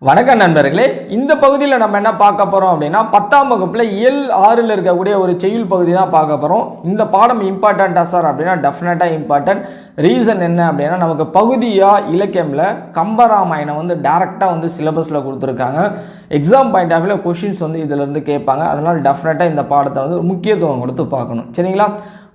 வணக்கம் நண்பர்களே, இந்த பகுதியில் நம்ம என்ன பார்க்க போகிறோம் அப்படின்னா 10ஆம் வகுப்பில் இயல் 6ல் இருக்கக்கூடிய ஒரு செய்யுள் பகுதி தான் பார்க்க போகிறோம். இந்த பாடம் இம்பார்ட்டண்ட்டாக சார் அப்படின்னா டெஃபினட்டாக இம்பார்ட்டன்ட். ரீசன் என்ன அப்படின்னா நமக்கு பகுதியாக இலக்கியமில் கம்பராமாயணம் டேரெக்டாக சிலபஸில் கொடுத்துருக்காங்க. Exam point of view questions இதிலேருந்து கேட்பாங்க. அதனால் டெஃபினட்டாக இந்த பாடத்தை முக்கியத்துவம் கொடுத்து பார்க்கணும். சரிங்களா?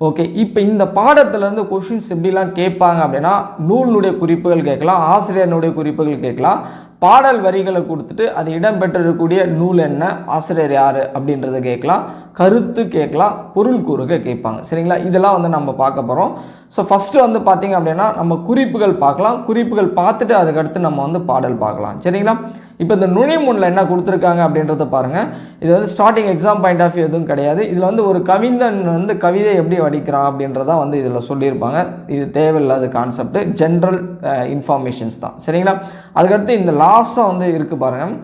ஓகே, இப்போ இந்த பாடத்திலேருந்து கொஷின்ஸ் எப்படிலாம் கேட்பாங்க அப்படின்னா நூலினுடைய குறிப்புகள் கேட்கலாம், ஆசிரியனுடைய குறிப்புகள் கேட்கலாம், பாடல் வரிகளை கொடுத்துட்டு அது இடம்பெற்றிருக்கக்கூடிய நூல் என்ன, ஆசிரியர் யார் அப்படின்றத கேட்கலாம், கருத்து கேட்கலாம், பொருள் கூறுக கேட்பாங்க. சரிங்களா? இதெல்லாம் நம்ம பார்க்க போகிறோம். ஸோ ஃபஸ்ட்டு பார்த்திங்க அப்படின்னா நம்ம குறிப்புகள் பார்க்கலாம். குறிப்புகள் பார்த்துட்டு அதுக்கடுத்து நம்ம பாடல் பார்க்கலாம். சரிங்களா? இப்போ இந்த நுழைமுன்னில் என்ன கொடுத்துருக்காங்க அப்படின்றத பாருங்கள். இது starting exam point of view எதுவும் கிடையாது. இதில் ஒரு கவிஞன் கவிதை எப்படி வடிக்கிறான் அப்படின்றதான் இதில் சொல்லியிருப்பாங்க. இது தேவையில்லாத கான்செப்ட், ஜென்ரல் இன்ஃபர்மேஷன்ஸ் தான். சரிங்களா? அதுக்கடுத்து இந்த லாஸ்ட்டாக இருக்குது பாருங்கள்.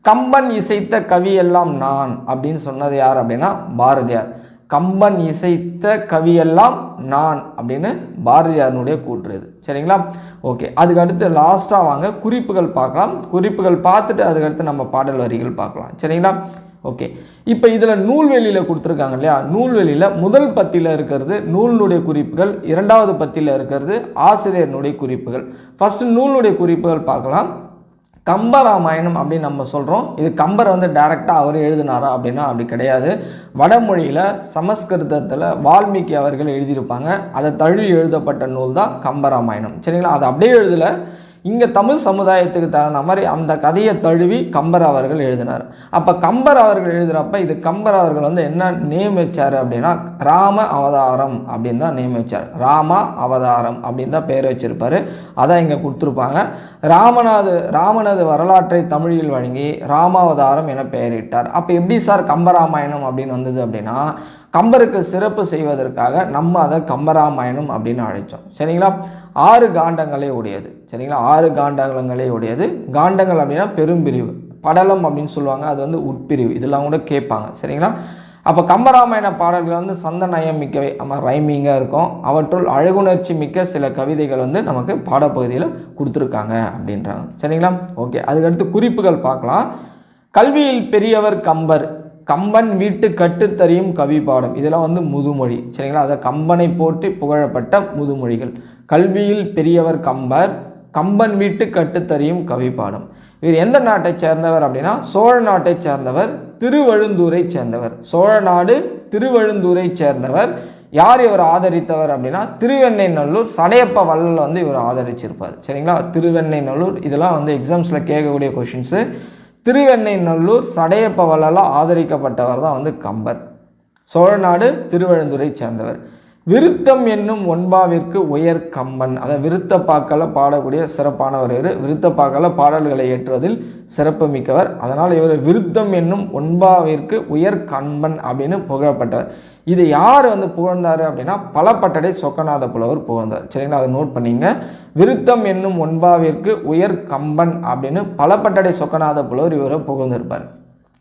கம்பன் இசைத்த கவியெல்லாம் நான் அப்படின்னு சொன்னது யார் அப்படின்னா பாரதியார். கம்பன் இசைத்த கவியெல்லாம் நான் அப்படின்னு பாரதியாரனுடைய கூற்றுது. சரிங்களா? ஓகே, அதுக்கு அடுத்து லாஸ்ட்டாக வாங்க குறிப்புகள் பார்க்கலாம். குறிப்புகள் பார்த்துட்டு அதுக்கடுத்து நம்ம பாடல் வரிகள் பார்க்கலாம். சரிங்களா? ஓகே, இப்போ இதில் நூல்வெளியில் கொடுத்துருக்காங்க இல்லையா? நூல்வெளியில் முதல் பத்தியில் இருக்கிறது நூலினுடைய குறிப்புகள், இரண்டாவது பத்தியில் இருக்கிறது ஆசிரியனுடைய குறிப்புகள். ஃபஸ்ட்டு நூலுடைய குறிப்புகள் பார்க்கலாம். கம்பராமாயணம் அப்படின்னு நம்ம சொல்கிறோம். இது கம்பர் டைரெக்டாக அவர் எழுதினாரா அப்படின்னா அப்படி கிடையாது. வடமொழியில் சமஸ்கிருதத்தில் வால்மீகி அவர்கள் எழுதியிருப்பாங்க. அதை தழுவி எழுதப்பட்ட நூல் தான் கம்பராமாயணம். சரிங்களா? அதை அப்படியே எழுதலை, இங்கே தமிழ் சமுதாயத்துக்கு தகுந்த மாதிரி அந்த கதையை தழுவி கம்பர் அவர்கள் எழுதினார். அப்போ கம்பர் அவர்கள் எழுதுகிறப்ப இது கம்பர் அவர்கள் என்ன நேம் வச்சார் அப்படின்னா ராம அவதாரம் அப்படின்னு தான் நேம் வச்சார். ராமா அவதாரம் அப்படின்னு தான் பேர் வச்சிருப்பார். அதான் இங்கே கொடுத்துருப்பாங்க. ராமனது வரலாற்றை தமிழில் வழங்கி ராமாவதாரம் என பெயரிட்டார். அப்போ எப்படி சார் கம்பராமாயணம் அப்படின்னு வந்தது அப்படின்னா கம்பருக்கு சிறப்பு செய்வதற்காக நம்ம அதை கம்பராமாயணம் அப்படின்னு அழைச்சோம். சரிங்களா? 6 காண்டங்களே உடையது. சரிங்களா? 6 காண்டங்களே உடையது. காண்டங்கள் அப்படின்னா பெரும்பிரிவு, படலம் அப்படின்னு சொல்லுவாங்க. அது உட்பிரிவு. இதெல்லாம் கூட கேட்பாங்க. சரிங்களா? அப்போ கம்பராமாயண பாடல்கள் சந்தநயம் மிக்கவை, ரைமிங்காக இருக்கும். அவற்றுள் அழகுணர்ச்சி மிக்க சில கவிதைகள் நமக்கு பாடப்பகுதியில் கொடுத்துருக்காங்க அப்படின்றாங்க. சரிங்களா? ஓகே, அதுக்கடுத்து குறிப்புகள் பார்க்கலாம். கல்வியில் பெரியவர் கம்பர், கம்பன் வீட்டு கட்டுத்தறியும் கவி பாடம், இதெல்லாம் முதுமொழி. சரிங்களா? அதை கம்பனை போற்றி புகழப்பட்ட முதுமொழிகள். கல்வியில் பெரியவர் கம்பர், கம்பன் வீட்டு கட்டுத்தறியும் கவி பாடம். இவர் எந்த நாட்டை சேர்ந்தவர் அப்படின்னா சோழ நாட்டை சேர்ந்தவர், திருவழுந்தூரை சேர்ந்தவர். சோழ நாடு திருவழுந்தூரை சேர்ந்தவர். யார் இவர் ஆதரித்தவர் அப்படின்னா திருவெண்ணைநல்லூர் சடையப்ப வள்ளல் இவர் ஆதரிச்சிருப்பார். சரிங்களா? திருவெண்ணைநல்லூர் இதெல்லாம் எக்ஸாம்ஸில் கேட்கக்கூடிய கொஷின்ஸு. திருவெண்ணைநல்லூர் சடையப்ப வள்ளலால் ஆதரிக்கப்பட்டவர் தான் கம்பர். சோழநாடு திருவழுந்தூரை சேர்ந்தவர். விருத்தம் என்னும் ஒன்பாவிற்கு உயர் கம்பன், அதை விருத்தப்பாக்களை பாடக்கூடிய சிறப்பானவர். விருத்தப்பாக்களை பாடல்களை ஏற்றுவதில் சிறப்பு மிக்கவர். அதனால் இவர் விருத்தம் என்னும் ஒன்பாவிற்கு உயர் கம்பன் அப்படின்னு புகழப்பட்டவர். இது யார் புகழ்ந்தார் அப்படின்னா பலப்பட்டடை சொக்கநாத புலவர் புகழ்ந்தார். சரிங்களா? அதை நோட் பண்ணிங்க. விருத்தம் என்னும் ஒன்பாவிற்கு உயர் கம்பன் அப்படின்னு பலப்பட்டடை சொக்கநாத புலவர் இவரை புகழ்ந்திருப்பார்.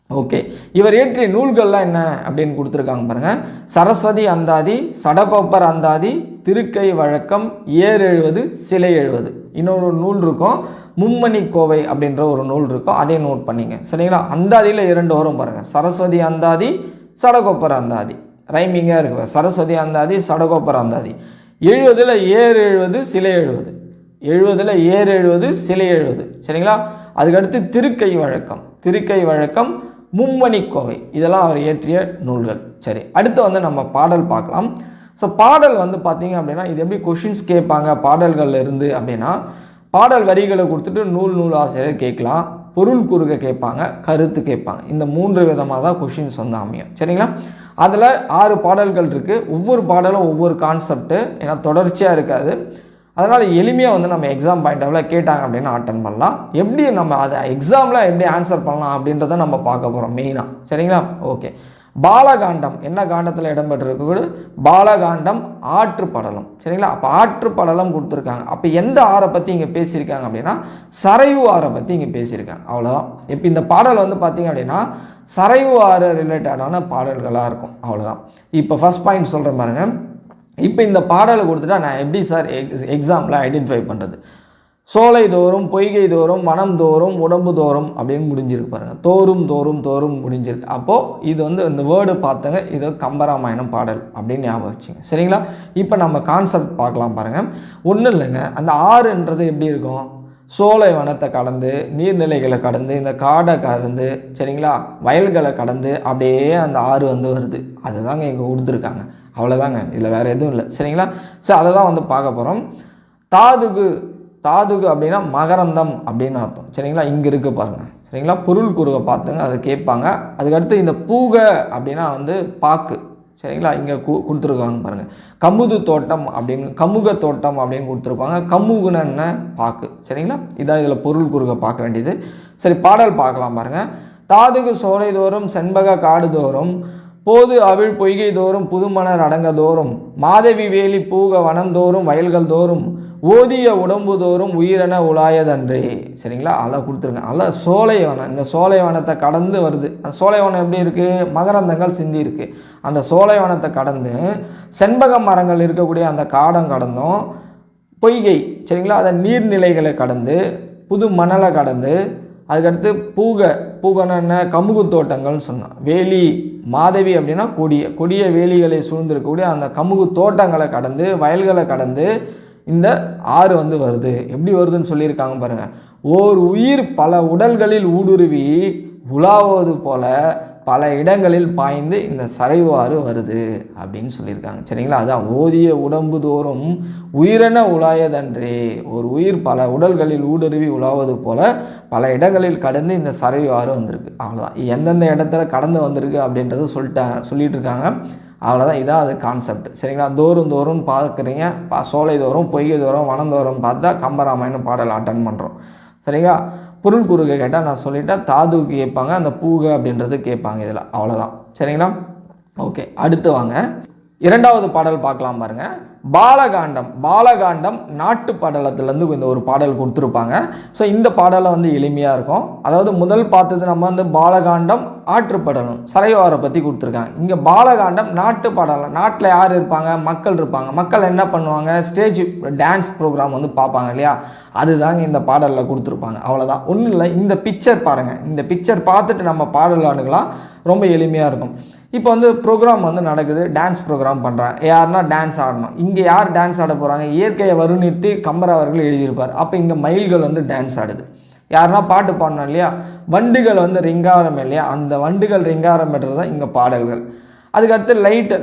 ஓகே, இவர் இயற்றிய நூல்கள்லாம் என்ன அப்படின்னு கொடுத்துருக்காங்க பாருங்கள். சரஸ்வதி அந்தாதி, சடகோப்பர் அந்தாதி, திருக்கை வழக்கம், ஏர் எழுவது, சிலை எழுவது. இன்னொரு நூல் இருக்கும், மும்மணி கோவை அப்படின்ற ஒரு நூல் இருக்கும், அதை நோட் பண்ணிங்க. சரிங்களா? அந்தாதியில் 2 வரும் பாருங்கள். சரஸ்வதி அந்தாதி, சடகோப்பர் அந்தாதி. ரைமிங்காக இருக்கு. சரஸ்வதி அந்தாதி, சடகோப்பர் அந்தாதி. 70ல் ஏர் எழுவது, சிலை எழுவது. 70ல் ஏர் எழுவது, சிலை எழுவது. சரிங்களா? அதுக்கடுத்து திருக்கை வழக்கம், திருக்கை வழக்கம், மும்மணிக்கோவை, இதெல்லாம் அவர் இயற்றிய நூல்கள். சரி, அடுத்து நம்ம பாடல் பார்க்கலாம். ஸோ பாடல் பார்த்தீங்க அப்படின்னா இது எப்படி கொஷின்ஸ் கேட்பாங்க பாடல்களில் இருந்து அப்படின்னா பாடல் வரிகளை கொடுத்துட்டு நூல் ஆசிரியர் கேட்கலாம், பொருள் கூறுக கேட்பாங்க, கருத்து கேட்பாங்க. இந்த 3 விதமாக தான் கொஷின்ஸ் அமையும். சரிங்களா? அதில் 6 பாடல்கள் இருக்குது. ஒவ்வொரு பாடலும் ஒவ்வொரு கான்செப்ட்டு, ஏன்னா தொடர்ச்சியாக இருக்காது. அதனால் எளிமையாக நம்ம எக்ஸாம் பாயிண்ட் ஆஃப் கேட்டாங்க அப்படின்னா அட்டன் பண்ணலாம். எப்படி நம்ம அதை எக்ஸாமில் எப்படி ஆன்சர் பண்ணலாம் அப்படின்றத நம்ம பார்க்க போகிறோம் மெயினாக. சரிங்களா? ஓகே, பாலகாண்டம் என்ன காண்டத்தில் இடம்பெற்றிருக்கு? பாலகாண்டம் ஆற்று படலம். சரிங்களா? அப்போ ஆற்று படலம் கொடுத்துருக்காங்க. அப்போ எந்த ஆறை பற்றி இங்கே பேசியிருக்காங்க அப்படின்னா சரையு ஆறை பற்றி இங்கே பேசியிருக்காங்க. அவ்வளோதான். இப்போ இந்த பாடல் பார்த்தீங்க அப்படின்னா சரையு ஆறு ரிலேட்டடான பாடல்களாக இருக்கும். அவ்வளோதான். இப்போ ஃபஸ்ட் பாயிண்ட் சொல்கிற பாருங்க. இப்போ இந்த பாடலை கொடுத்துட்டா நான் எப்படி சார் எக்ஸாமில் ஐடென்டிஃபை பண்ணுறது? சோலை தோறும் பொய்கை தோறும் வனம் தோறும் உடம்பு தோறும் அப்படின்னு முடிஞ்சிருக்கு பாருங்கள். தோறும் தோறும் தோறும் முடிஞ்சிருக்கு. அப்போது இது வந்து இந்த வேர்டு பார்த்துங்க, இது கம்பராமாயணம் பாடல் அப்படின்னு ஞாபகம் வச்சுங்க. சரிங்களா? இப்போ நம்ம கான்செப்ட் பார்க்கலாம் பாருங்கள். ஒன்றும் இல்லைங்க, அந்த ஆறுன்றது எப்படி இருக்கும்? சோலை வனத்தை கடந்து, நீர்நிலைகளை கடந்து, இந்த காடை கடந்து, சரிங்களா, வயல்களை கடந்து அப்படியே அந்த ஆறு வந்து வருது. அதுதாங்க இங்கே கொடுத்துருக்காங்க. அவ்வளோதாங்க, இதில் வேறு எதுவும் இல்லை. சரிங்களா? ஸோ அதை தான் வந்து பார்க்க போகிறோம். தாதுகு தாதுகு அப்படின்னா மகரந்தம் அப்படின்னு அர்த்தம். சரிங்களா? இங்கே இருக்குது பாருங்கள். சரிங்களா? பொருள் கூறுக பார்த்துங்க, அதை கேட்பாங்க. அதுக்கடுத்து இந்த பூக அப்படின்னா வந்து பாக்கு. சரிங்களா? இங்கே கொடுத்துருக்காங்க பாருங்கள். கமுது தோட்டம் அப்படின்னு, கமுக தோட்டம் அப்படின்னு கொடுத்துருப்பாங்க. கமுகுன்னு என்ன? பாக்கு. சரிங்களா? இதான் இதில் பொருள் கூறுக பார்க்க வேண்டியது. சரி, பாடல் பார்க்கலாம் பாருங்கள். தாதுகு சோலை தோறும் செண்பக காடு தோறும் போது அவிழ் பொய்கை தோறும் புதுமணர் அடங்க தோறும் மாதவி வேலி பூக வனந்தோறும் வயல்கள் தோறும் ஓதிய உடம்பு தோறும் உயிரென உலாயதன்றே. சரிங்களா? அதை கொடுத்துருங்க. அதில் சோலைவனம், இந்த சோலைவனத்தை கடந்து வருது. அந்த சோலைவனம் எப்படி இருக்குது? மகரந்தங்கள் சிந்தி இருக்குது. அந்த சோலைவனத்தை கடந்து செண்பக மரங்கள் இருக்கக்கூடிய அந்த காடம் கடந்தும் பொய்கை, சரிங்களா, அதை நீர்நிலைகளை கடந்து புது மணலை கடந்து அதுக்கடுத்து பூகன என்ன? கமுகு தோட்டங்கள்னு சொன்னான். வேலி மாதவி அப்படின்னா கொடிய வேலிகளை சூழ்ந்திருக்கக்கூடிய அந்த கமுகு தோட்டங்களை கடந்து வயல்களை கடந்து இந்த ஆறு வந்து வருது. எப்படி வருதுன்னு சொல்லியிருக்காங்க பாருங்கள். ஓர் உயிர் பல உடல்களில் ஊடுருவி உலாவது போல பல இடங்களில் பாய்ந்து இந்த சரைவு ஆறு வருது அப்படின்னு சொல்லியிருக்காங்க. சரிங்களா? அதான் ஓதிய உடம்பு தோறும் உயிரென உலாயதன்றே. ஒரு உயிர் பல உடல்களில் ஊடுருவி உலாவது போல பல இடங்களில் கடந்து இந்த சரைவு ஆறு வந்திருக்கு. அவ்வளோதான். எந்தெந்த இடத்துல கடந்து வந்திருக்கு அப்படின்றது சொல்லிட்டு இருக்காங்க. அவ்வளோதான். இதான் அது கான்செப்ட். சரிங்களா? தோறும் தோறும் பார்க்குறீங்க, சோலை தோறும் பொய்கை தோறும் வனந்தோறும் பார்த்தா கம்பராமாயணம் பாடல் அட்டன் பண்ணுறோம். சரிங்களா? பொருள் கூறுக கேட்டால் நான் சொல்லிட்டேன். தாதுக்கு கேட்பாங்க, அந்த பூக அப்படின்றது கேட்பாங்க இதில். அவ்வளோதான். சரிங்களா? ஓகே, அடுத்து வாங்க. இரண்டாவது பாடல் பார்க்கலாம் பாருங்கள். பாலகாண்டம் நாட்டு படலத்துலேருந்து இந்த ஒரு பாடல் கொடுத்துருப்பாங்க. ஸோ இந்த பாடலை வந்து எளிமையாக இருக்கும். அதாவது முதல் பார்த்தது நம்ம வந்து பாலகாண்டம் ஆற்றுப்படலம் சரைவாரை பற்றி கொடுத்துருக்காங்க. இங்கே பாலகாண்டம் நாட்டு படலம். நாட்டில் யார் இருப்பாங்க? மக்கள் இருப்பாங்க. மக்கள் என்ன பண்ணுவாங்க? ஸ்டேஜ் டான்ஸ் ப்ரோக்ராம் வந்து பார்ப்பாங்க இல்லையா? அதுதாங்க இந்த பாடலில் கொடுத்துருப்பாங்க. அவ்வளோதான். ஒன்றும் இல்லை, இந்த பிக்சர் பாருங்கள். இந்த பிக்சர் பார்த்துட்டு நம்ம பாடல் அணுகலாம். ரொம்ப எளிமையாக இருக்கும். இப்போ வந்து ப்ரோக்ராம் வந்து நடக்குது, டான்ஸ் ப்ரோக்ராம் பண்ணுறாங்க. யாருன்னா டான்ஸ் ஆடணும். இங்கே யார் டான்ஸ் ஆட போகிறாங்க? இயற்கையை வருணித்து கம்பர் அவர்கள் எழுதியிருப்பார். அப்போ இங்கே மயில்கள் வந்து டான்ஸ் ஆடுது. யாருன்னா பாட்டு பாடணும் இல்லையா? வண்டுகள் வந்து ரிங்காரம் இல்லையா? அந்த வண்டுகள் ரிங்காரம் பெற்றது தான் இங்கே பாடல்கள். அதுக்கடுத்து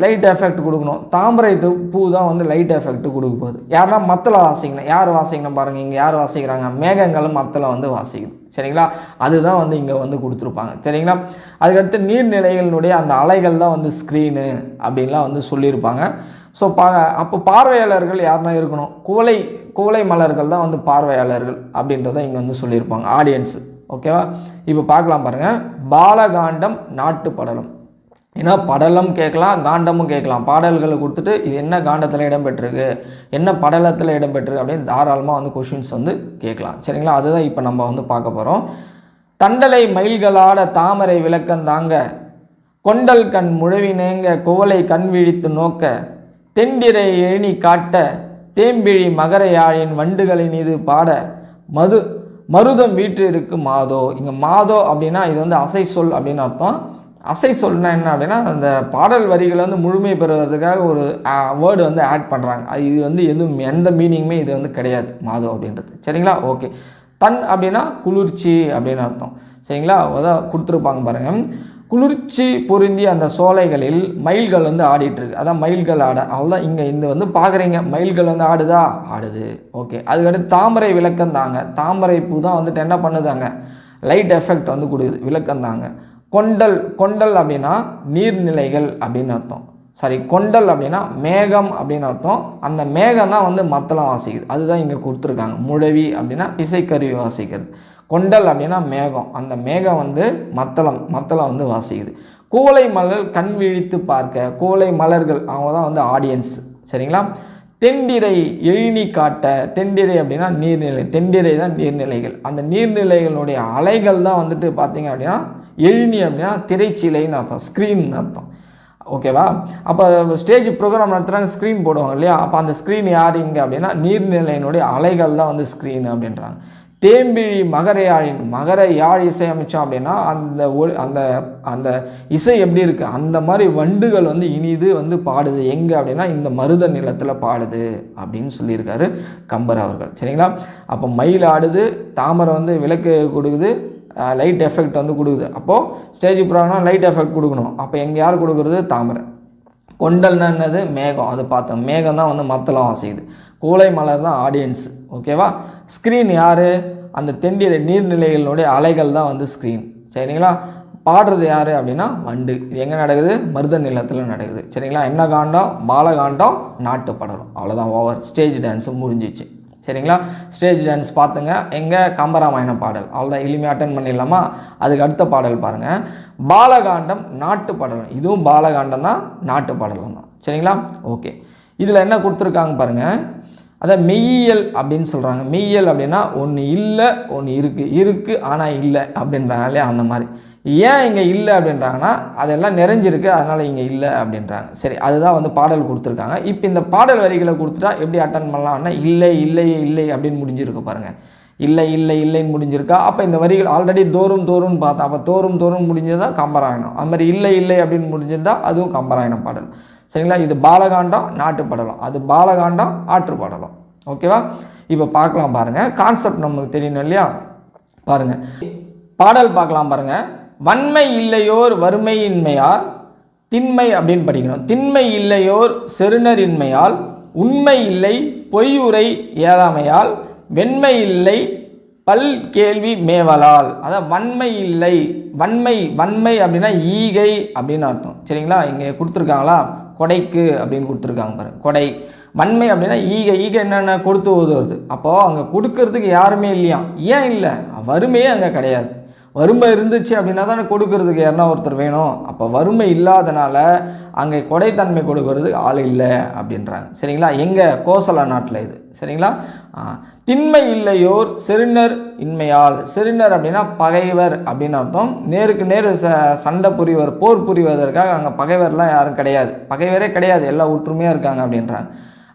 லைட் எஃபெக்ட் கொடுக்கணும். தாமரை பூ தான் வந்து லைட் எஃபெக்ட் கொடுக்க போகுது. யாருன்னா மத்தளை வாசிக்கணும். யார் வாசிக்கணும் பாருங்கள். இங்கே யார் வாசிக்கிறாங்க? மேகங்களும் மத்தளை வந்து வாசிக்குது. சரிங்களா? அதுதான் வந்து இங்கே வந்து கொடுத்துருப்பாங்க. சரிங்களா? அதுக்கடுத்து நீர்நிலைகளினுடைய அந்த அலைகள் தான் வந்து ஸ்க்ரீனு அப்படின்லாம் வந்து சொல்லியிருப்பாங்க. ஸோ அப்போ பார்வையாளர்கள் யாருன்னா இருக்கணும்? குவளை மலர்கள் தான் வந்து பார்வையாளர்கள் அப்படின்றத இங்கே வந்து சொல்லியிருப்பாங்க, ஆடியன்ஸு. ஓகேவா? இப்போ பார்க்கலாம் பாருங்கள். பாலகாண்டம் நாட்டு படலம். ஏன்னா படலம் கேட்கலாம், காண்டமும் கேட்கலாம். பாடல்களை கொடுத்துட்டு இது என்ன காண்டத்தில் இடம்பெற்றிருக்கு, என்ன படலத்தில் இடம்பெற்றிருக்கு அப்படின்னு தாராளமாக வந்து கொஷின்ஸ் வந்து கேட்கலாம். சரிங்களா? அதுதான் இப்போ நம்ம வந்து பார்க்க போகிறோம். தண்டலை மயில்களாட தாமரை விளக்கந்தாங்க கொண்டல் கண் முழவினேங்க குவளை கண் விழித்து நோக்க தெண்டிரை எழினி காட்ட தேம்பிழி மகரையாழின் வண்டுகளின் இது பாட மருதம் வீற்று இருக்கு மாதோ. இங்கே மாதோ அப்படின்னா இது வந்து அசை சொல் அப்படின்னு அர்த்தம். அசை சொல்னா என்ன அப்படின்னா அந்த பாடல் வரிகளை வந்து முழுமை பெறுவதற்காக ஒரு வேர்டு வந்து ஆட் பண்ணுறாங்க. இது வந்து எந்த மீனிங்குமே இது வந்து கிடையாது மாதோ அப்படின்றது. சரிங்களா? ஓகே. தன் அப்படின்னா குளிர்ச்சி அப்படின்னு அர்த்தம். சரிங்களா? அதான் கொடுத்துருப்பாங்க பாருங்கள். குளிர்ச்சி பொருந்தி அந்த சோலைகளில் மயில்கள் வந்து ஆடிட்டுருக்கு. அதான் மயில்கள் ஆட. அவ்வளோதான். இங்கே இந்த வந்து பார்க்குறீங்க, மயில்கள் வந்து ஆடுதா? ஆடுது. ஓகே. அதுக்கடுத்து தாமரை விளக்கந்தாங்க. தாமரை பூ தான் வந்துட்டு என்ன பண்ணுதாங்க? லைட் எஃபெக்ட் வந்து கொடுக்குது. விளக்கந்தாங்க. கொண்டல் அப்படின்னா நீர்நிலைகள் அப்படின்னு அர்த்தம். கொண்டல் அப்படின்னா மேகம் அப்படின்னு அர்த்தம். அந்த மேகம் தான் வந்து மத்தளம் வாசிக்குது. அதுதான் இங்கே கொடுத்துருக்காங்க. முழவி அப்படின்னா இசைக்கருவி வாசிக்கிறது. கொண்டல் அப்படின்னா மேகம். அந்த மேகம் வந்து மத்தளம் வந்து வாசிக்குது. குவளை மலர் கண் விழித்து பார்க்க. குவளை மலர்கள் அவங்க தான் வந்து ஆடியன்ஸ். சரிங்களா? தெண்டிரை எழினி காட்ட. தெண்டிரை அப்படின்னா நீர்நிலை. தெண்டிரை தான் நீர்நிலைகள். அந்த நீர்நிலைகளுடைய அலைகள் தான் வந்துட்டு பார்த்தீங்க அப்படின்னா எழினி அப்படின்னா திரைச்சீலைன்னு அர்த்தம், ஸ்க்ரீன் அர்த்தம். ஓகேவா? அப்போ ஸ்டேஜ் ப்ரோக்ராம் நடத்துகிறாங்க, ஸ்க்ரீன் போடுவாங்க இல்லையா? அப்போ அந்த ஸ்க்ரீன் யார் இங்கே அப்படின்னா நீர்நிலையினுடைய அலைகள் தான் வந்து ஸ்க்ரீன் அப்படின்றாங்க. தேம்பிழி மகர யாழ் இசையமைச்சோம் அப்படின்னா அந்த அந்த இசை எப்படி இருக்குது, அந்த மாதிரி வண்டுகள் வந்து இனிது வந்து பாடுது எங்கே அப்படின்னா இந்த மருத நிலத்தில் பாடுது அப்படின்னு சொல்லியிருக்காரு கம்பர் அவர்கள். சரிங்களா? அப்போ மயில் ஆடுது, தாமரை வந்து விளக்கு கொடுக்குது, லைட் எஃபெக்ட் வந்து கொடுக்குது. அப்போது ஸ்டேஜ் ப்ரோக்ராம்னா லைட் எஃபெக்ட் கொடுக்கணும். அப்போ எங்கே யார் கொடுக்குறது? தாமரை. கொண்டல்னா என்னது? மேகம். அது பார்த்தோம், மேகம் தான் வந்து மத்தளம் வாசிக்குது. கூலை மலர் தான் ஆடியன்ஸ். ஓகேவா? ஸ்க்ரீன் யார்? அந்த தென்னிற நீர்நிலைகளுடைய அலைகள் தான் வந்து ஸ்க்ரீன். சரிங்களா? பாடுறது யார் அப்படின்னா வண்டு. இது எங்கே நடக்குது? மருத நிலத்தில் நடக்குது. சரிங்களா? என்ன காண்டம்? பாலகாண்டம், நாட்டு படலம். அவ்வளோதான், ஓவர். ஸ்டேஜ் டான்ஸு முடிஞ்சிச்சு. சரிங்களா? ஸ்டேஜ் டான்ஸ் பார்த்துங்க. எங்கே? கம்பராமாயண பாடல். அவ்வளோதான், எளிமையாக அட்டன் பண்ணிடலாமா? அதுக்கு அடுத்த பாடல் பாருங்கள், பாலகாண்டம், நாட்டு படலம். இதுவும் பாலகாண்டம் தான், நாட்டு படலம் தான். சரிங்களா? ஓகே. இதில் என்ன கொடுத்துருக்காங்க பாருங்கள், அதை மெய்யியல் அப்படின்னு சொல்கிறாங்க. மெய்யியல் அப்படின்னா ஒன்று இல்லை, ஒன்று இருக்குது ஆனால் இல்லை அப்படின்றாங்க இல்லையா? அந்த மாதிரி. ஏன் இங்கே இல்லை அப்படின்றாங்கன்னா அதெல்லாம் நிறைஞ்சிருக்கு, அதனால் இங்கே இல்லை அப்படின்றாங்க. சரி, அதுதான் வந்து பாடல் கொடுத்துருக்காங்க. இப்போ இந்த பாடல் வரிகளை கொடுத்துட்டா எப்படி அட்டன் பண்ணலாம்னா இல்லை இல்லை இல்லை அப்படின்னு முடிஞ்சிருக்கு பாருங்கள். இல்லை இல்லை இல்லைன்னு முடிஞ்சிருக்கா? அப்போ இந்த வரிகள் ஆல்ரெடி தோறும்னு பார்த்தா, அப்போ தோறும் முடிஞ்சதுதான் கம்பராயணம். அது மாதிரி இல்லை இல்லை அப்படின்னு முடிஞ்சிருந்தா அதுவும் கம்பராயணம் பாடல். சரிங்களா? இது பாலகாண்டம், நாட்டு படலம். அது பாலகாண்டம், ஆற்று படலம். ஓகேவா? இப்போ பார்க்கலாம் பாருங்கள். கான்செப்ட் நமக்கு தெரியணும் இல்லையா? பாருங்கள், பாடல் பார்க்கலாம் பாருங்கள். வன்மை இல்லையோர் வறுமையின்மையால், திண்மை அப்படின்னு படிக்கணும். திண்மை இல்லையோர் செருணரின்மையால், உண்மை இல்லை பொய் உரை இயலாமையால், வெண்மை இல்லை பல் கேள்வி மேவலால். அதான் வன்மை இல்லை. வன்மை அப்படின்னா ஈகை அப்படின்னு அர்த்தம். சரிங்களா? இங்கே கொடுத்துருக்காங்களா? கொடைக்கு அப்படின்னு கொடுத்துருக்காங்க பாருங்கள். கொடை. வன்மை அப்படின்னா ஈகை. என்னென்ன? கொடுத்து உதவுறது. அப்போது அங்கே கொடுக்கறதுக்கு யாருமே இல்லையா? ஏன் இல்லை? வறுமையே அங்கே கிடையாது. வறுமை இருந்துச்சு அப்படின்னா தானே கொடுக்கறதுக்கு யாருன்னா ஒருத்தர் வேணும். அப்போ வறுமை இல்லாதனால அங்கே கொடைத்தன்மை கொடுக்கறது ஆள் இல்லை அப்படின்றாங்க. சரிங்களா? எங்கே? கோசல நாட்டில் இது. சரிங்களா? திண்மை இல்லையோர் செருணர் இன்மையால். செருணர் அப்படின்னா பகைவர் அப்படின்னு அர்த்தம். நேருக்கு நேர் சண்டை புரிவர், போர் புரிவதற்காக அங்கே பகைவர்லாம் யாரும் கிடையாது. பகைவரே கிடையாது, எல்லாம் ஒற்றுமையாக இருக்காங்க அப்படின்றாங்க.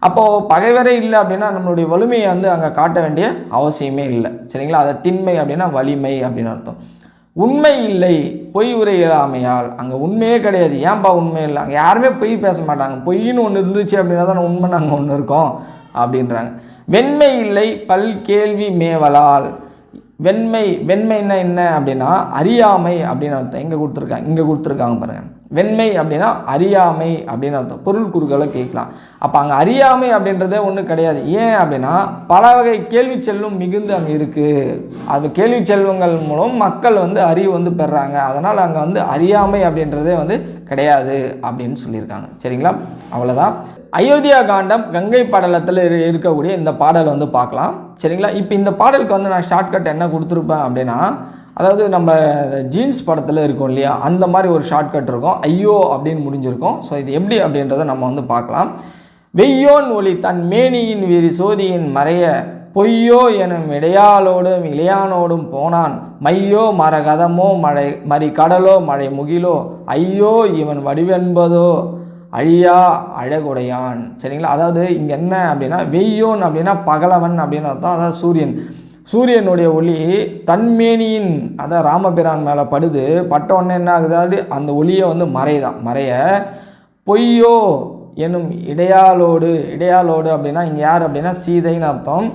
அப்போது பகைவரே இல்லை அப்படின்னா நம்மளுடைய வலிமையை வந்து அங்கே காட்ட வேண்டிய அவசியமே இல்லை. சரிங்களா? அதை திண்மை அப்படின்னா வலிமை அப்படின்னு அர்த்தம். உண்மை இல்லை பொய் உரை இயலாமையால். அங்கே உண்மையே கிடையாது. ஏன்பா உண்மை இல்லை? அங்கே யாருமே பொய் பேச மாட்டாங்க. பொய்ன்னு ஒன்று இருந்துச்சு அப்படின்னா தான் உண்மைன்னு அங்கே ஒன்று இருக்கும் அப்படின்றாங்க. வெண்மை இல்லை பல் கேள்வி மேவலால். வெண்மைன்னா என்ன அப்படின்னா அறியாமை அப்படின்னு அர்த்தம். இங்கே கொடுத்துருக்காங்க பாருங்கள். வெண்மை அப்படின்னா அறியாமை அப்படின்னு அர்த்தம். பொருள் குறுக்களை கேட்கலாம். அப்போ அங்கே அறியாமை அப்படின்றதே ஒன்றும் கிடையாது. ஏன் அப்படின்னா பல வகை கேள்வி செல்வம் மிகுந்து அங்கே இருக்குது. அது கேள்வி செல்வங்கள் மூலம் மக்கள் வந்து அறிவு வந்து பெறாங்க. அதனால் அங்கே வந்து அறியாமை அப்படின்றதே வந்து கிடையாது அப்படின்னு சொல்லியிருக்காங்க. சரிங்களா? அவ்வளோதான். அயோத்தியா காண்டம் கங்கை படலத்தில் இருக்கக்கூடிய இந்த பாடல் வந்து பார்க்கலாம். சரிங்களா? இப்போ இந்த பாடலுக்கு வந்து நான் ஷார்ட்கட் என்ன கொடுத்துருப்பேன் அப்படின்னா, அதாவது நம்ம ஜீன்ஸ் படத்தில் இருக்கும் இல்லையா, அந்த மாதிரி ஒரு ஷார்ட்கட் இருக்கும். ஐயோ அப்படின்னு முடிஞ்சிருக்கும். ஸோ இது எப்படி அப்படின்றத நம்ம வந்து பார்க்கலாம். வெய்யோன் ஒளி தன் மேனியின் வீரி சோதியின் மறைய, பொய்யோ எனும் இடையாளோடும் இளையானோடும் போனான், மையோ மரகதமோ மழை மறி கடலோ மழை முகிலோ, ஐயோ இவன் வடிவென்பதோ அழியா அழகுடையான். சரிங்களா? அதாவது இங்கே என்ன அப்படின்னா வெய்யோன் அப்படின்னா பகலவன் அப்படின்னு அர்த்தம். அதாவது சூரியனுடைய ஒளி தன்மேனியின், அதான் ராமபிரான் மேலே பட்டோன்னே என்ன ஆகுது? அந்த ஒளியை வந்து மறைய பொய்யோ எனும் இடையாளோடு அப்படின்னா இங்கே யார் அப்படின்னா சீதைன்னு அர்த்தம்.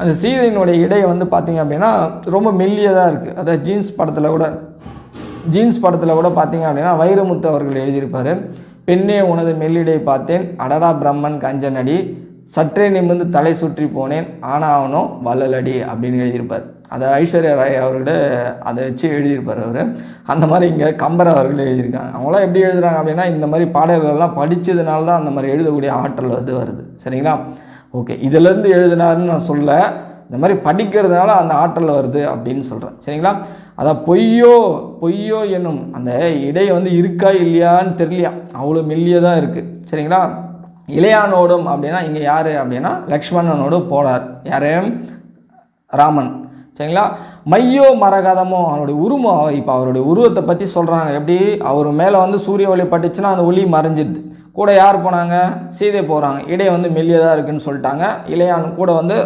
அந்த சீதையினுடைய இடையை வந்து பார்த்திங்க அப்படின்னா ரொம்ப மெல்லியதாக இருக்குது. அதாவது ஜீன்ஸ் படத்தில் கூட பார்த்திங்க அப்படின்னா வைரமுத்து அவர்கள் எழுதியிருப்பார். பெண்ணே உனது மெல்லிடை பார்த்தேன், அடடா பிரம்மன் கஞ்சனடி, சற்றே நிமிர்ந்து தலை சுற்றி போனேன், ஆனாவனோ வள்ளலடி அப்படின்னு எழுதியிருப்பார். அதை ஐஸ்வர்யா ராய் அவர்கிட்ட அதை வச்சு எழுதியிருப்பார் அவர். அந்த மாதிரி இங்கே கம்பர் அவர்கள் எழுதியிருக்காங்க. அவங்களாம் எப்படி எழுதுகிறாங்க அப்படின்னா இந்த மாதிரி பாடல்கள்லாம் படித்ததுனால தான் அந்த மாதிரி எழுதக்கூடிய ஆற்றல் வருது. சரிங்களா? ஓகே, இதிலேருந்து எழுதினாருன்னு நான் சொல்ல, இந்த மாதிரி படிக்கிறதுனால அந்த ஆற்றல் வருது அப்படின்னு சொல்கிறேன். சரிங்களா? அதான் பொய்யோ என்னும் அந்த இடை வந்து இருக்கா இல்லையான்னு தெரியலையா, அவ்வளோ மெல்லியதாக இருக்குது. சரிங்களா? இளையானோடும் அப்படின்னா இங்கே யார் அப்படின்னா லக்ஷ்மணனோடு போனார். யார்? ராமன். சரிங்களா? மையோ மரகதமோ அவருடைய உருவம். இப்போ அவருடைய உருவத்தை பற்றி சொல்கிறாங்க. எப்படி அவர் மேலே வந்து சூரிய ஒளி பட்டுச்சுன்னா அந்த ஒளி மறைஞ்சிடுது. கூட யார் போனாங்க? சீதை போகிறாங்க. இடை வந்து மெல்லியதாக இருக்குதுன்னு சொல்லிட்டாங்க. இளையான் கூட வந்து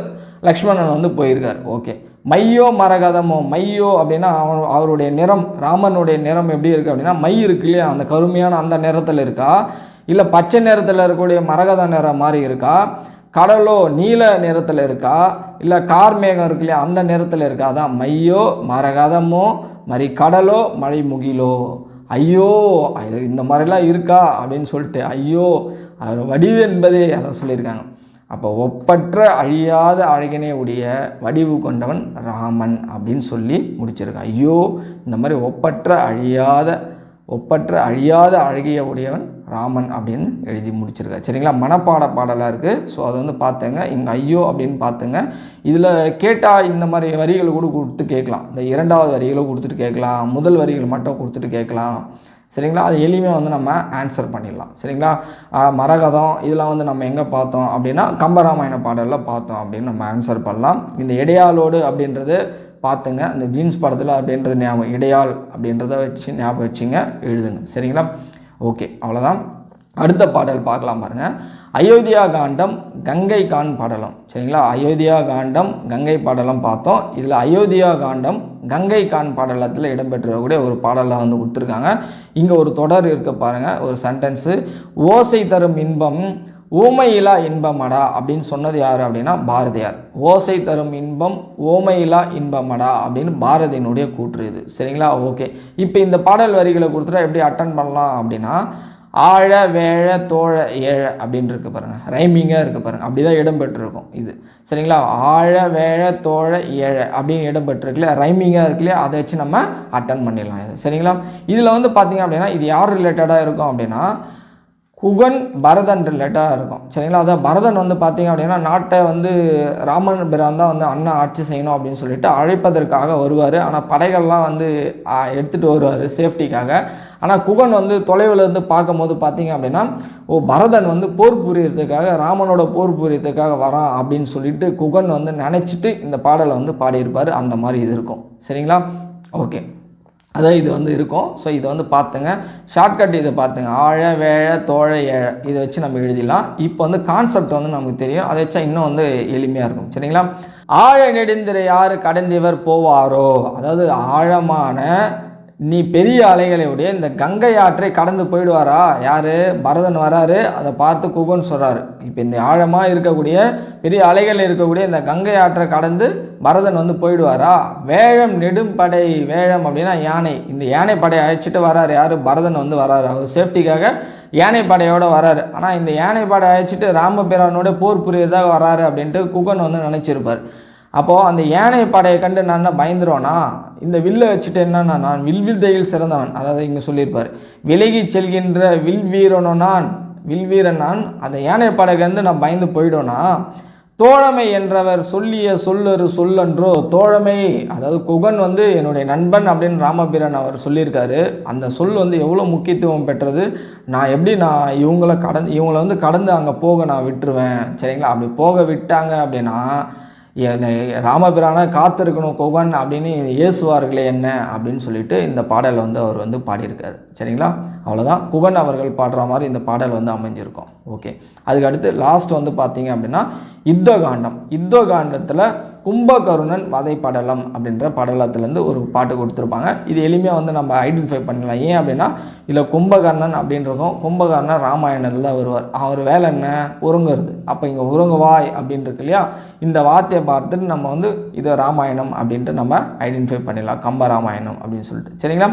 லக்ஷ்மணன் வந்து போயிருக்கார். ஓகே, மையோ மரகதமோ. மையோ அப்படின்னா அவருடைய நிறம், ராமனுடைய நிறம் எப்படி இருக்குது அப்படின்னா மை இருக்கு இல்லையா, அந்த கருமையான அந்த நிறத்தில் இருக்கா, இல்லை பச்சை நிறத்தில் இருக்கக்கூடிய மரகத நிறம் மாதிரி இருக்கா, கடலோ நீல நிறத்தில் இருக்கா, இல்லை கார்மேகம் இருக்கு இல்லையா அந்த நிறத்தில் இருக்கா. அதான் மையோ மரகதமோ மறி கடலோ மழை முகிலோ. ஐயோ இது இந்த மாதிரிலாம் இருக்கா அப்படின்னு சொல்லிட்டு ஐயோ அவர் வடிவு என்பதே அதை சொல்லியிருக்காங்க. அப்போ ஒப்பற்ற அழியாத அழகினே உடைய வடிவு கொண்டவன் ராமன் அப்படின்னு சொல்லி முடிச்சிருக்கான். ஐயோ இந்த மாதிரி ஒப்பற்ற அழியாத அழகிய உடையவன் ராமன் அப்படின்னு எழுதி முடிச்சிருக்காரு. சரிங்களா, மனப்பாட பாடலாக இருக்குது. ஸோ அதை வந்து பார்த்துங்க. இங்கே ஐயோ அப்படின்னு பார்த்துங்க. இதில் கேட்டால் இந்த மாதிரி வரிகளை கூட கொடுத்து கேட்கலாம். இந்த இரண்டாவது வரிகளை கொடுத்துட்டு கேட்கலாம், முதல் வரிகள் மட்டும் கொடுத்துட்டு கேட்கலாம். சரிங்களா, அது எளிமையாக வந்து நம்ம ஆன்சர் பண்ணிடலாம். சரிங்களா, மரகதம் இதெல்லாம் வந்து நம்ம எங்கே பார்த்தோம் அப்படின்னா கம்பராமாயண பாடலில் பார்த்தோம் அப்படின்னு நம்ம ஆன்சர் பண்ணலாம். இந்த இடையாளோடு அப்படின்றது பார்த்துங்க, இந்த ஜீன்ஸ் படத்தில் அப்படின்றது ஞாபகம், இடையாள் அப்படின்றத வச்சு ஞாபகம் வச்சுங்க எழுதுங்க. சரிங்களா, ஓகே, அவ்வளோதான். அடுத்த பாடல் பார்க்கலாம் பாருங்கள். அயோத்தியா காண்டம் கங்கை கான் பாடலம். சரிங்களா, அயோத்தியா காண்டம் கங்கை பாடலம் பார்த்தோம். இதில் அயோத்தியா காண்டம் கங்கை கான் பாடலத்தில் இடம்பெற்றக்கூடிய ஒரு பாடலாக வந்து கொடுத்துருக்காங்க. இங்கே ஒரு தொடர் இருக்க பாருங்கள், ஒரு சென்டென்ஸு. ஓசை தரும் இன்பம் ஓமையிலா இன்பமடா அப்படின்னு சொன்னது யார் அப்படின்னா பாரதியார். ஓசை தரும் இன்பம் ஓமையிலா இன்பமடா அப்படின்னு பாரதியினுடைய கூற்று இது. சரிங்களா, ஓகே. இப்போ இந்த பாடல் வரிகளை கொடுத்துட்டா எப்படி அட்டன் பண்ணலாம் அப்படின்னா ஆழ வேழ தோழ ஏழ அப்படின்னு இருக்கு பாருங்கள், ரைமிங்காக இருக்குது பாருங்கள், அப்படி தான் இடம்பெற்றிருக்கும் இது. சரிங்களா, ஆழ வேழ தோழ ஏழ அப்படின்னு இடம்பெற்றிருக்குல்லையா, ரைமிங்காக இருக்குல்லையா, அதை வச்சு நம்ம அட்டன் பண்ணிடலாம் இது. சரிங்களா, இதில் வந்து பார்த்திங்க அப்படின்னா இது யார் ரிலேட்டடாக இருக்கும் அப்படின்னா குகன் பரதன் ரிலேட்டாக இருக்கும். சரிங்களா, அதான் பரதன் வந்து பார்த்திங்க அப்படின்னா நாட்டை வந்து ராமன் பிரான் தான் வந்து அண்ணன் ஆட்சி செய்யணும் அப்படின்னு சொல்லிட்டு அழைப்பதற்காக வருவார். ஆனால் படைகள்லாம் வந்து எடுத்துகிட்டு வருவார் சேஃப்டிக்காக. ஆனால் குகன் வந்து தொலைவில் இருந்து பார்க்கும்போது பார்த்திங்க அப்படின்னா பரதன் வந்து போர் புரியறதுக்காக ராமனோட போர் புரியறதுக்காக வரான் அப்படின்னு சொல்லிட்டு குகன் வந்து நினச்சிட்டு இந்த பாடலை வந்து பாடியிருப்பார். அந்த மாதிரி இது இருக்கும். சரிங்களா, ஓகே, அதான் இது வந்து இருக்கும். ஸோ இதை வந்து பார்த்துங்க, ஷார்ட்கட் இதை பார்த்துங்க. ஆழ வேழ தோழ ஏழ இதை வச்சு நம்ம எழுதிடலாம். இப்போ வந்து கான்செப்ட் வந்து நமக்கு தெரியும், அதை வச்சா இன்னும் வந்து எளிமையாக இருக்கும். சரிங்களா, ஆழ நெடுந்திரை யார் கடந்தவர் போவாரோ, அதாவது ஆழமான நீ பெரிய அலைகளை உடைய இந்த கங்கை ஆற்றை கடந்து போயிடுவாரா யார்? பரதன் வராரு, அதை பார்த்து குகன் சொல்கிறாரு. இப்போ இந்த ஆழமாக இருக்கக்கூடிய பெரிய அலைகள் இருக்கக்கூடிய இந்த கங்கை ஆற்றை கடந்து பரதன் வந்து போயிடுவாரா? வேழம் நெடும்படை, வேழம் அப்படின்னா யானை, இந்த யானை படையை அழைச்சிட்டு வராரு யார்? பரதன் வந்து வராரு. அவர் சேஃப்டிக்காக யானை படையோடு வராரு. ஆனால் இந்த யானை படை அழைச்சிட்டு ராமபிரானோட போர் புரியறதாக வராரு அப்படின்ட்டு குகன் வந்து நினச்சிருப்பார். அப்போது அந்த யானை படையை கண்டு நான் என்ன பயந்துருவேனா? இந்த வில்லை வச்சுட்டு என்னன்னா நான் வில்வித்தையில் சிறந்தவன், அதாவது இங்கே சொல்லியிருப்பார், விலகி செல்கின்ற வில்வீரன் நான், அந்த யானை படைக்கு வந்து நான் பயந்து போயிடுவேனா? தோழமை என்றவர் சொல்லிய சொல்லன்றோ. தோழமை, அதாவது குகன் வந்து என்னுடைய நண்பன் அப்படின்னு ராமபிரான் அவர் சொல்லியிருக்காரு. அந்த சொல் வந்து எவ்வளோ முக்கியத்துவம் பெற்றது. நான் எப்படி இவங்களை வந்து கடந்து அங்கே போக நான் விட்டுருவேன். சரிங்களா, அப்படி போக விட்டாங்க அப்படின்னா ராமபிரானை காத்திருக்கணும் குகன் அப்படின்னு ஏசுவார்களே என்ன அப்படின்னு சொல்லிட்டு இந்த பாடலை வந்து அவர் வந்து பாடியிருக்காரு. சரிங்களா, அவ்வளோதான். குகன் அவர்கள் பாடுற மாதிரி இந்த பாடல் வந்து அமைஞ்சிருக்கும். ஓகே, அதுக்கு அடுத்து லாஸ்ட் வந்து பார்த்தீங்க அப்படின்னா யுத்த காண்டத்தில் கும்பகருணன் வதை படலம் அப்படின்ற படலத்துலேருந்து ஒரு பாட்டு கொடுத்துருப்பாங்க. இது எளிமையாக வந்து நம்ம ஐடென்டிஃபை பண்ணலாம். ஏன் அப்படின்னா இதில் கும்பகர்ணன் அப்படின்னு இருக்கும். கும்பகர்ணன் ராமாயணத்தில் தான் வருவார். அவர் வேலை என்ன? உறங்குறது. அப்போ இங்கே உறங்குவாய் அப்படின்னு இருக்கு இல்லையா, இந்த வார்த்தையை பார்த்துட்டு நம்ம வந்து இதை ராமாயணம் அப்படின்ட்டு நம்ம ஐடென்டிஃபை பண்ணிடலாம், கம்பராமாயணம் அப்படின்னு சொல்லிட்டு. சரிங்களா,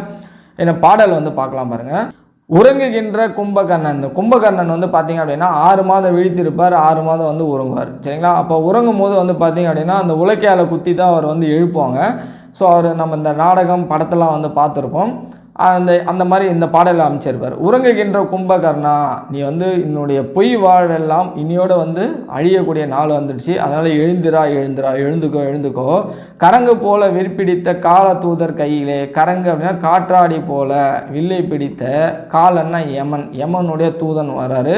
என்ன பாடல் வந்து பார்க்கலாம் பாருங்கள். உறங்குகின்ற கும்பகர்ணன். இந்த கும்பகர்ணன் வந்து பார்த்திங்க அப்படின்னா 6 மாதம் விழித்திருப்பார், 6 மாதம் வந்து உறங்குவார். சரிங்களா, அப்போ உறங்கும் போது வந்து பார்த்திங்க அப்படின்னா அந்த உலக்கையால் குத்தி தான் அவர் வந்து எழுப்புவாங்க. ஸோ அவர் நம்ம இந்த நாடகம் படத்தெல்லாம் வந்து பார்த்துருப்போம். அந்த மாதிரி இந்த பாடலில் அமைச்சிருப்பார். உறங்குகின்ற கும்பகர்ணா, நீ வந்து என்னுடைய பொய் வாழ்வெல்லாம் இனியோட வந்து அழியக்கூடிய நாள் வந்துடுச்சு, அதனால் எழுந்துக்கோ. கரங்கு போல விற்பிடித்த கால தூதர் கையிலே, கரங்கு அப்படின்னா காற்றாடி போல, வில்லை பிடித்த காலன்னா யமனுடைய தூதன் வர்றாரு.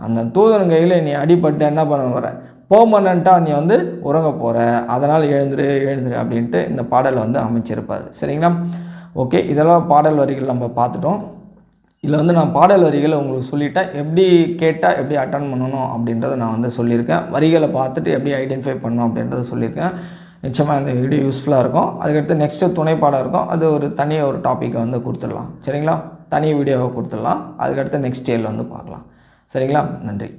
அந்த தூதன் கையில் நீ அடிபட்டு என்ன பண்ண வர? பெர்மனண்ட்டாக நீ வந்து உறங்க போகிற, அதனால் எழுந்துரு அப்படின்ட்டு இந்த பாடலை வந்து அமைச்சிருப்பார். சரிங்களா? ஓகே, இதெல்லாம் பாடல் வரிகள் நம்ம பார்த்துட்டோம். இதில் வந்து நான் பாடல் வரிகளை உங்களுக்கு சொல்லிட்டேன். எப்படி கேட்டால் எப்படி அட்டன் பண்ணணும் அப்படின்றத நான் வந்து சொல்லியிருக்கேன். வரிகளை பார்த்துட்டு எப்படி ஐடென்டிஃபை பண்ணணும் அப்படின்றத சொல்லியிருக்கேன். நிச்சயமாக இந்த வீடியோ யூஸ்ஃபுல்லாக இருக்கும். அதுக்கடுத்து நெக்ஸ்ட்டு துணை பாடம் இருக்கும். அது ஒரு தனியாக ஒரு டாப்பிக்கை வந்து கொடுத்துடலாம். சரிங்களா? தனி வீடியோவை கொடுத்துடலாம். அதுக்கடுத்து நெக்ஸ்ட் இயரில் வந்து பார்க்கலாம். சரிங்களா? நன்றி.